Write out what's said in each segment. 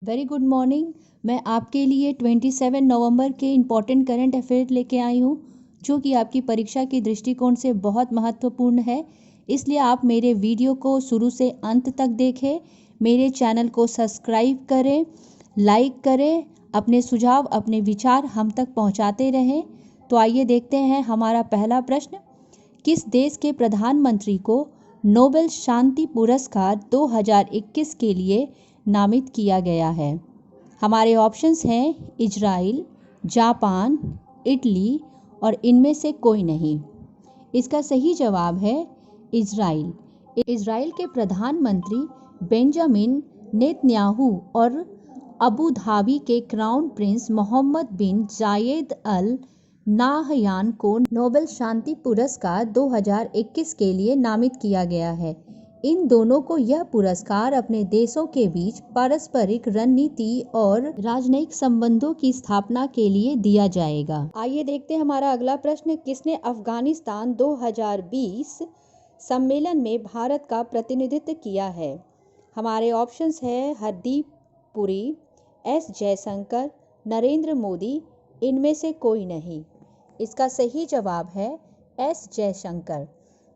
Very good morning. मैं आपके लिए 27 नवंबर के इम्पॉर्टेंट करंट अफेयर लेके आई हूँ, जो कि आपकी परीक्षा के दृष्टिकोण से बहुत महत्वपूर्ण है। इसलिए आप मेरे वीडियो को शुरू से अंत तक देखें, मेरे चैनल को सब्सक्राइब करें, लाइक करें, अपने सुझाव अपने विचार हम तक पहुँचाते रहें। तो आइए देखते हैं हमारा पहला प्रश्न। किस देश के प्रधानमंत्री को नोबेल शांति पुरस्कार 2021 के लिए नामित किया गया है? हमारे ऑप्शंस हैं इजराइल, जापान, इटली और इनमें से कोई नहीं। इसका सही जवाब है इजराइल। इजराइल के प्रधानमंत्री बेंजामिन नेतन्याहू और अबू धाबी के crown prince Mohammed bin Zayed al Nahyan को नोबेल शांति पुरस्कार 2021 के लिए नामित किया गया है। इन दोनों को यह पुरस्कार अपने देशों के बीच पारस्परिक रणनीति और राजनयिक संबंधों की स्थापना के लिए दिया जाएगा। आइए देखते हैं हमारा अगला प्रश्न। किसने अफगानिस्तान 2020 सम्मेलन में भारत का प्रतिनिधित्व किया है? हमारे ऑप्शंस हैं हरदीप पुरी, एस जयशंकर, नरेंद्र मोदी, इनमें से कोई नहीं। इसका सही जवाब है एस जयशंकर।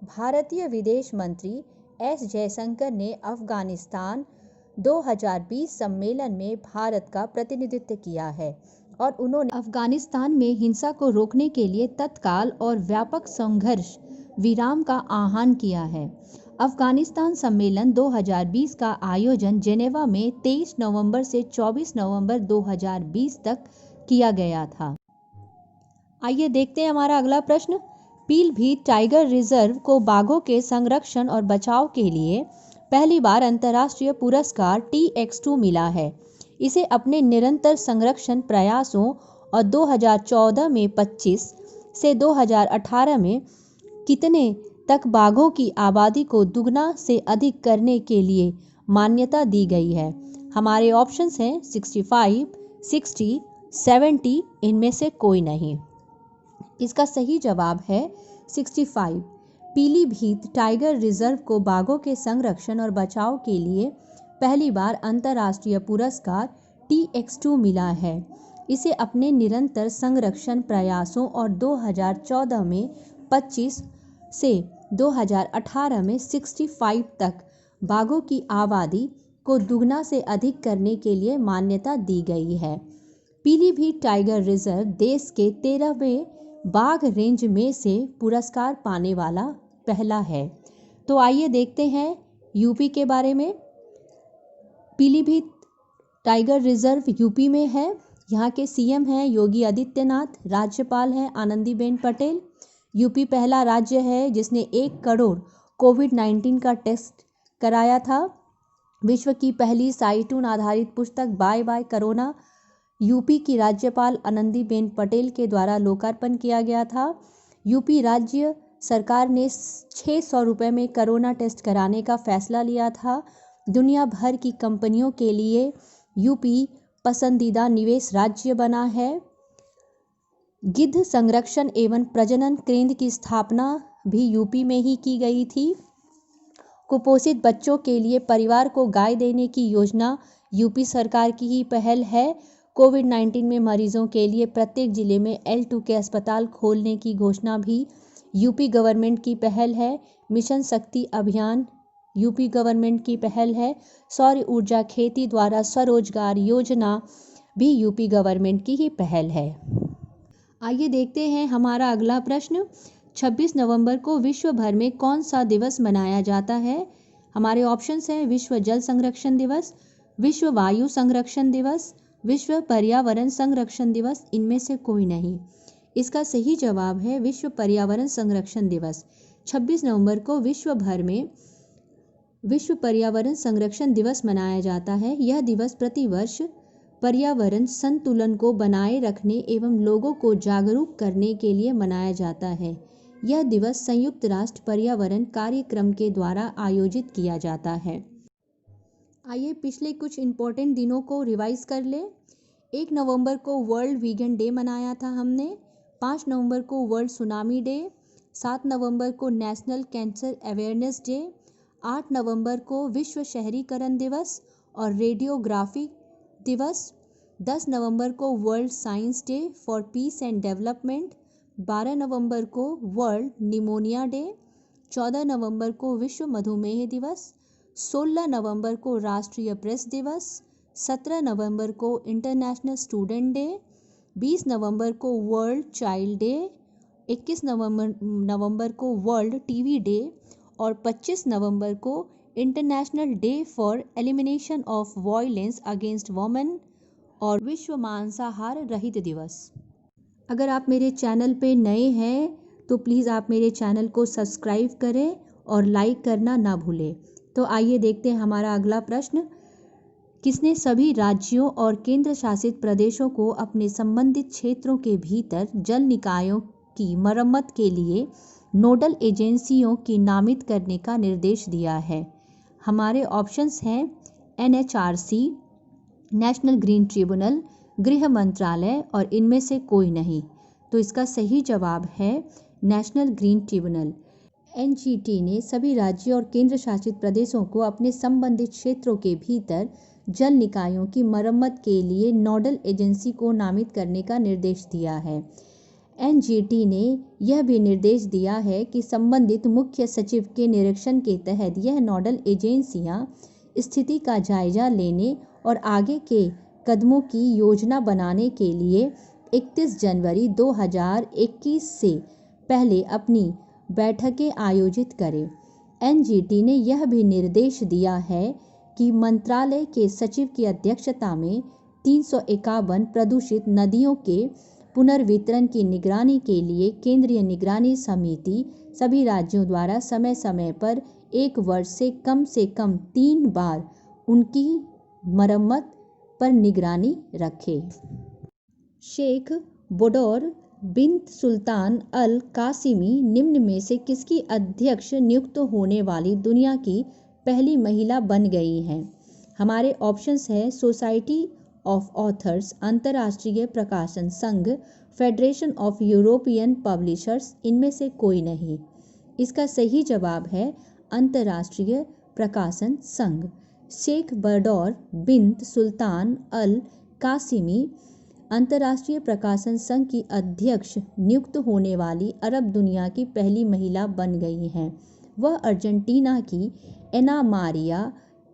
भारतीय विदेश मंत्री एस जयशंकर ने अफगानिस्तान 2020 सम्मेलन में भारत का प्रतिनिधित्व किया है और उन्होंने अफगानिस्तान में हिंसा को रोकने के लिए तत्काल और व्यापक संघर्ष विराम का आह्वान किया है। अफगानिस्तान सम्मेलन 2020 का आयोजन जेनेवा में 23 नवंबर से 24 नवंबर 2020 तक किया गया था। आइए देखते हैं हमारा अगला प्रश्न। पीलीभीत टाइगर रिजर्व को बाघों के संरक्षण और बचाव के लिए पहली बार अंतर्राष्ट्रीय पुरस्कार TX2 मिला है। इसे अपने निरंतर संरक्षण प्रयासों और 2014 में 25 से 2018 में कितने तक बाघों की आबादी को दुगना से अधिक करने के लिए मान्यता दी गई है? हमारे ऑप्शंस हैं 65, 60, 70, इनमें से कोई नहीं। इसका सही जवाब है 65। पीलीभीत टाइगर रिजर्व को बाघों के संरक्षण और बचाव के लिए पहली बार अंतर्राष्ट्रीय पुरस्कार TX2 मिला है। इसे अपने निरंतर संरक्षण प्रयासों और 2014 में 25 से 2018 में 65 तक बाघों की आबादी को दुगना से अधिक करने के लिए मान्यता दी गई है। पीलीभीत टाइगर रिजर्व देश के 13वें बाघ रेंज में से पुरस्कार पाने वाला पहला है। तो आइए देखते हैं यूपी के बारे में। पीलीभीत टाइगर रिजर्व यूपी में है। यहाँ के CM हैं योगी आदित्यनाथ, राज्यपाल हैं आनंदीबेन पटेल। यूपी पहला राज्य है जिसने 1 करोड़ कोविड-19 का टेस्ट कराया था। विश्व की पहली साइटून आधारित पुस्तक बाय बाय कोरोना यूपी की राज्यपाल आनंदीबेन पटेल के द्वारा लोकार्पण किया गया था। यूपी राज्य सरकार ने 600 रुपये में कोरोना टेस्ट कराने का फैसला लिया था। दुनिया भर की कंपनियों के लिए यूपी पसंदीदा निवेश राज्य बना है। गिद्ध संरक्षण एवं प्रजनन केंद्र की स्थापना भी यूपी में ही की गई थी। कुपोषित बच्चों के लिए परिवार को गाय देने की योजना यूपी सरकार की ही पहल है। कोविड-19 में मरीजों के लिए प्रत्येक जिले में L2 के अस्पताल खोलने की घोषणा भी यूपी गवर्नमेंट की पहल है। मिशन शक्ति अभियान यूपी गवर्नमेंट की पहल है। सौर ऊर्जा खेती द्वारा स्वरोजगार योजना भी यूपी गवर्नमेंट की ही पहल है। आइए देखते हैं हमारा अगला प्रश्न। 26 नवंबर को विश्व भर में कौन सा दिवस मनाया जाता है? हमारे ऑप्शंस हैं विश्व जल संरक्षण दिवस, विश्व वायु संरक्षण दिवस, विश्व पर्यावरण संरक्षण दिवस, इनमें से कोई नहीं। इसका सही जवाब है विश्व पर्यावरण संरक्षण दिवस। 26 नवंबर को विश्व भर में विश्व पर्यावरण संरक्षण दिवस मनाया जाता है। यह दिवस प्रतिवर्ष पर्यावरण संतुलन को बनाए रखने एवं लोगों को जागरूक करने के लिए मनाया जाता है। यह दिवस संयुक्त राष्ट्र पर्यावरण कार्यक्रम के द्वारा आयोजित किया जाता है। आइए पिछले कुछ इम्पोर्टेंट दिनों को रिवाइज कर ले। 1 नवंबर को वर्ल्ड वीगन डे मनाया था हमने। 5 नवंबर को वर्ल्ड सुनामी डे। 7 नवंबर को नेशनल कैंसर अवेयरनेस डे। 8 नवंबर को विश्व शहरीकरण दिवस और रेडियोग्राफी दिवस, 10 नवंबर को world science day for piece and development, 12 नवंबर को वर्ल्ड निमोनिया डे, 14 नवंबर को विश्व मधुमेह दिवस, 16 नवंबर को राष्ट्रीय प्रेस दिवस, 17 नवंबर को इंटरनेशनल स्टूडेंट डे, 20 नवंबर को वर्ल्ड चाइल्ड डे, 21 नवंबर को वर्ल्ड टीवी डे और 25 नवंबर को international day for elimination of violence against women और विश्व मांसाहार रहित दिवस। अगर आप मेरे चैनल पे नए हैं तो प्लीज़ आप मेरे चैनल को सब्सक्राइब करें और लाइक करना ना भूलें। तो आइए देखते हैं हमारा अगला प्रश्न। किसने सभी राज्यों और केंद्र शासित प्रदेशों को अपने संबंधित क्षेत्रों के भीतर जल निकायों की मरम्मत के लिए नोडल एजेंसियों की नामित करने का निर्देश दिया है? हमारे ऑप्शंस हैं NHRC, नेशनल ग्रीन ट्रिब्यूनल, गृह मंत्रालय और इनमें से कोई नहीं। तो इसका सही जवाब है नेशनल ग्रीन ट्रिब्यूनल। NGT ने सभी राज्यों और केंद्र शासित प्रदेशों को अपने संबंधित क्षेत्रों के भीतर जल निकायों की मरम्मत के लिए नोडल एजेंसी को नामित करने का निर्देश दिया है। NGT ने यह भी निर्देश दिया है कि संबंधित मुख्य सचिव के निरीक्षण के तहत यह नोडल एजेंसियां स्थिति का जायजा लेने और आगे के कदमों की योजना बनाने के लिए 31 जनवरी 2021 से पहले अपनी बैठकें आयोजित करें। NGT ने यह भी निर्देश दिया है कि मंत्रालय के सचिव की अध्यक्षता में 351 प्रदूषित नदियों के पुनर्वितरण की निगरानी के लिए केंद्रीय निगरानी समिति सभी राज्यों द्वारा समय समय पर 1 वर्ष से कम 3 बार उनकी मरम्मत पर निगरानी रखे। शेख बदौर बिन्त सुल्तान अल कासिमी निम्न में से किसकी अध्यक्ष नियुक्त होने वाली दुनिया की पहली महिला बन गई हैं? हमारे ऑप्शंस हैं सोसाइटी ऑफ ऑथर्स, अंतर्राष्ट्रीय प्रकाशन संघ, फेडरेशन ऑफ यूरोपियन पब्लिशर्स, इनमें से कोई नहीं। इसका सही जवाब है अंतर्राष्ट्रीय प्रकाशन संघ। शेख बदौर बिन्त सुल्तान अल कासिमी अंतर्राष्ट्रीय प्रकाशन संघ की अध्यक्ष नियुक्त होने वाली अरब दुनिया की पहली महिला बन गई हैं। वह अर्जेंटीना की एना मारिया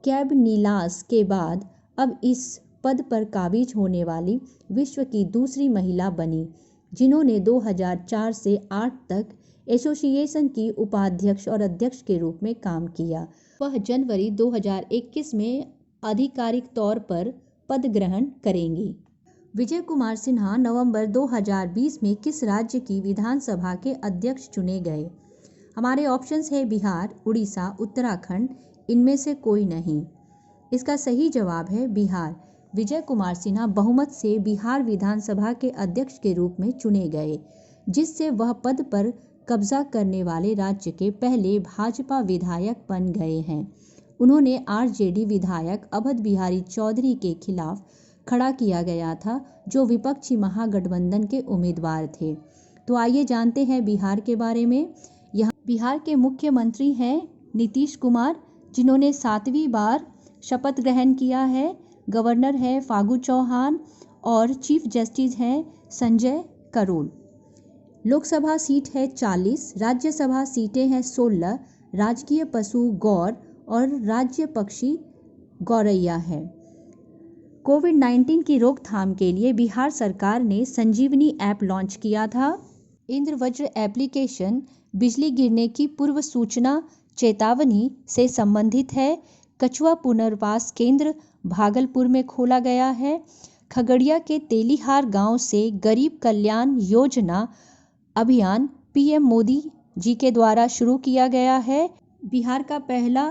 कैबनिलास के बाद अब इस पद पर काबिज होने वाली विश्व की दूसरी महिला बनी, जिन्होंने 2004 से 8 तक एसोसिएशन की उपाध्यक्ष और अध्यक्ष के रूप में काम किया। वह जनवरी 2021 में आधिकारिक तौर पर पद ग्रहण करेंगी। विजय कुमार सिन्हा नवंबर 2020 में किस राज्य की विधानसभा के अध्यक्ष चुने गए? हमारे ऑप्शंस है बिहार, उड़ीसा, उत्तराखंड, इनमें से कोई नहीं। इसका सही जवाब है बिहार। विजय कुमार सिन्हा बहुमत से बिहार विधानसभा के अध्यक्ष के रूप में चुने गए, जिससे वह पद पर कब्जा करने वाले राज्य के पहले भाजपा विधायक बन गए हैं। उन्होंने RJD विधायक अवध बिहारी चौधरी के खिलाफ खड़ा किया गया था, जो विपक्षी महागठबंधन के उम्मीदवार थे। तो आइए जानते हैं बिहार के बारे में। यहाँ बिहार के मुख्यमंत्री हैं नीतीश कुमार, जिन्होंने 7वीं बार शपथ ग्रहण किया है। गवर्नर है फागू चौहान और चीफ जस्टिस हैं संजय करोल। लोकसभा सीट है 40, राज्यसभा सीटें हैं 16, राजकीय पशु गौर और राज्य पक्षी गौरैया है। कोविड-19 की रोकथाम के लिए बिहार सरकार ने संजीवनी ऐप लॉन्च किया था। इंद्रवज्र एप्लीकेशन बिजली गिरने की पूर्व सूचना चेतावनी से संबंधित है। कछुआ पुनर्वास केंद्र भागलपुर में खोला गया है। खगड़िया के तेलीहार गांव से गरीब कल्याण योजना अभियान PM मोदी जी के द्वारा शुरू किया गया है। बिहार का पहला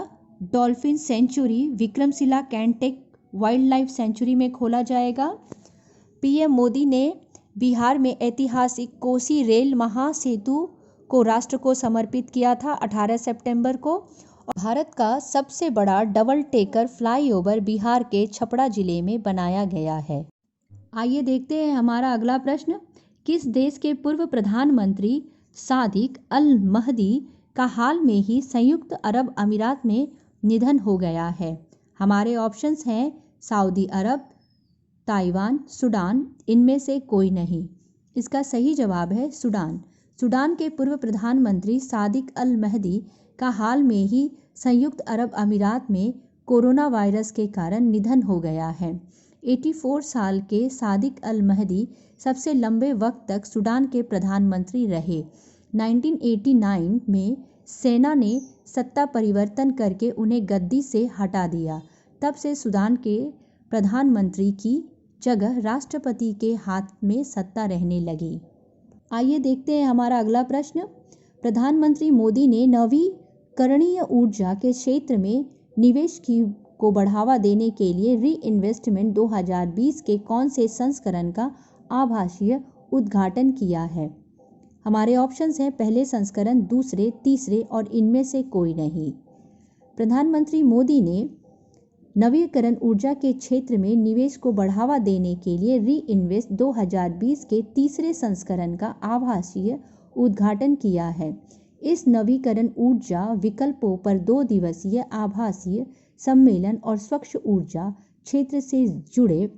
डॉल्फिन सेंचुरी विक्रमशिला कैंटेक वाइल्ड लाइफ सेंचुरी में खोला जाएगा। PM मोदी ने बिहार में ऐतिहासिक कोसी रेल महासेतु को राष्ट्र को समर्पित किया था 18 सितंबर को। भारत का सबसे बड़ा डबल टेकर फ्लाईओवर बिहार के छपरा जिले में बनाया गया है। आइए देखते हैं हमारा अगला प्रश्न। किस देश के पूर्व प्रधानमंत्री सादिक अल महदी का हाल में ही संयुक्त अरब अमीरात में निधन हो गया है? हमारे ऑप्शंस हैं सऊदी अरब, ताइवान, सूडान, इनमें से कोई नहीं। इसका सही जवाब है सूडान। सूडान के पूर्व प्रधानमंत्री सादिक अल महदी का हाल में ही संयुक्त अरब अमीरात में कोरोना वायरस के कारण निधन हो गया है। 84 साल के सादिक अल महदी सबसे लंबे वक्त तक सूडान के प्रधानमंत्री रहे। 1989 में सेना ने सत्ता परिवर्तन करके उन्हें गद्दी से हटा दिया। तब से सूडान के प्रधानमंत्री की जगह राष्ट्रपति के हाथ में सत्ता रहने लगी। आइए देखते हैं हमारा अगला प्रश्न। प्रधानमंत्री मोदी ने नवीकरणीय ऊर्जा के क्षेत्र में निवेश को बढ़ावा देने के लिए री इन्वेस्टमेंट 2020 के कौन से संस्करण का आभासीय उद्घाटन किया है? हमारे ऑप्शंस हैं पहले संस्करण, दूसरे, तीसरे और इनमें से कोई नहीं। प्रधानमंत्री मोदी ने नवीकरण ऊर्जा के क्षेत्र में निवेश को बढ़ावा देने के लिए री इन्वेस्ट 2020 के तीसरे संस्करण का आभासीय उद्घाटन किया है। इस नवीकरण ऊर्जा विकल्पों पर 2 दिवसीय आभासीय सम्मेलन और स्वच्छ ऊर्जा क्षेत्र से जुड़े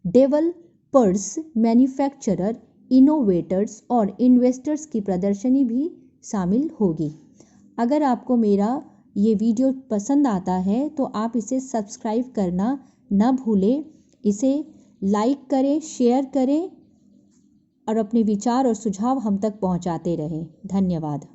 डेवलपर्स, मैन्युफैक्चरर, इनोवेटर्स और इन्वेस्टर्स की प्रदर्शनी भी शामिल होगी। अगर आपको मेरा ये वीडियो पसंद आता है तो आप इसे सब्सक्राइब करना न भूलें। इसे लाइक करें, शेयर करें और अपने विचार और सुझाव हम तक पहुंचाते रहें। धन्यवाद।